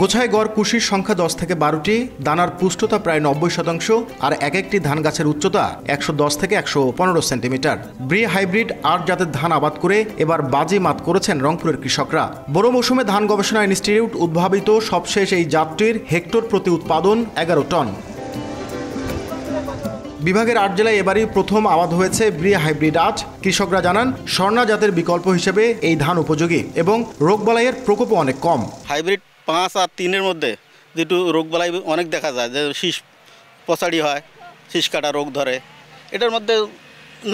বোঝায় গড় কুশির সংখ্যা 10 থেকে 12টি, দানার পুষ্টতা প্রায় 90%, আর এক একটি ধান গাছের উচ্চতা 110 থেকে 115 সেন্টিমিটার। ব্রি হাইব্রিড 8 জাতের ধান আবাদ করে এবার বাজি মাত করেছেন রংপুরের কৃষকরা। বড় মৌসুমে ধান গবেষণা ইনস্টিটিউট উদ্ভাবিত সবশেষ এই জাতটির হেক্টর প্রতি উৎপাদন 11 টন। বিভাগের 8 জেলায় এবারই প্রথম আবাদ হয়েছে ব্রি হাইব্রিড 8। কৃষকরা জানান স্বর্ণা জাতের বিকল্প হিসেবে এই ধান উপযোগী এবং রোগবালাইয়ের প্রকোপও অনেক কম। হাইব্রিড 5 আর 3-এর মধ্যে যেটু রোগবালাই অনেক দেখা যায়, যে শীষ পচাড়ি হয়, শীষ কাটা রোগ ধরে, এটার মধ্যে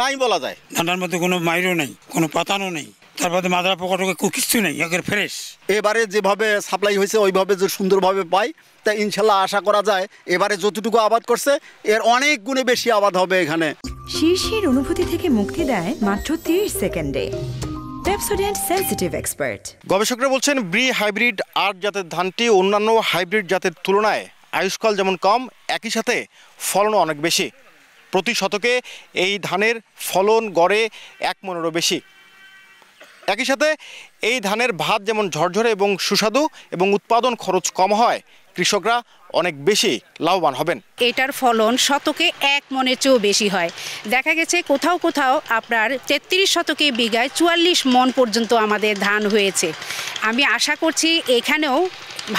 নাই বলা যায়। ধানটার মধ্যে কোনো মাইরও নেই, কোনো পাতানো নেই, তারপরে মাদ্রা পোকাটোকে কিছু নেই, একের ফ্রেশ। এবারে যেভাবে সাপ্লাই হয়েছে ওইভাবে যে সুন্দরভাবে পাই, তা ইনশাল্লাহ আশা করা যায় এবারে যতটুকু আবাদ করছে এর অনেক গুণে বেশি আবাদ হবে এখানে। শীর্ষের অনুভূতি থেকে মুক্তি দেয় মাত্র 30 সেকেন্ডে। Pepsodent sensitive expert. গবেষকরা বলছেন ব্রি হাইব্রিড 8 জাতের ধানটি অন্যান্য হাইব্রিড জাতের তুলনায় আয়ুষ্কাল যেমন কম, একই সাথে ফলনও অনেক বেশি। প্রতি শতকে এই ধানের ফলন গড়ে 1 মনেরও বেশি। একই সাথে এই ধানের ভাত যেমন ঝরঝরে এবং সুস্বাদু এবং উৎপাদন খরচ কম হয়, কৃষকরা অনেক বেশি লাভবান হবেন। এটার ফলন শতকে 1 মনের চেয়েও বেশি হয়। দেখা গেছে কোথাও কোথাও আপনার 33 শতকে বিঘায় 44 মন পর্যন্ত আমাদের ধান হয়েছে। আমি আশা করছি এখানেও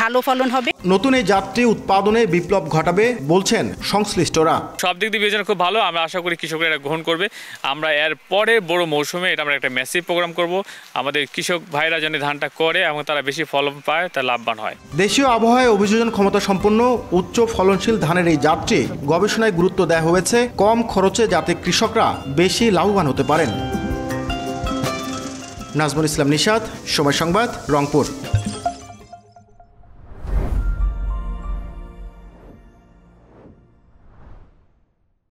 ভালো ফলন হবে। নতুন এই জাতটি উৎপাদনে বিপ্লব ঘটাবে বলছেন সংশ্লিষ্টরা। সব দিক দিয়ে বিবেচনা খুব ভালো, আমরা আশা করি কৃষকরা এটা গ্রহণ করবে। আমরা এর পরে বড় মৌসুমে এটা আমরা একটা ম্যাসিভ প্রোগ্রাম করব, আমাদের কৃষক ভাইরা যেন ধানটা করে এবং তারা বেশি ফলন পায়, তারা লাভবান হয়। দেশীয় আবহাওয়ায় অভিযোজন ক্ষমতা সম্পন্ন উচ্চ ফলনশীল ধানের এই জাতটি গবেষণায় গুরুত্ব দেওয়া হয়েছে কম খরচে, যাতে কৃষকরা বেশি লাভবান হতে পারেন। নাজমুল ইসলাম নিশাত, সময় সংবাদ, রংপুর।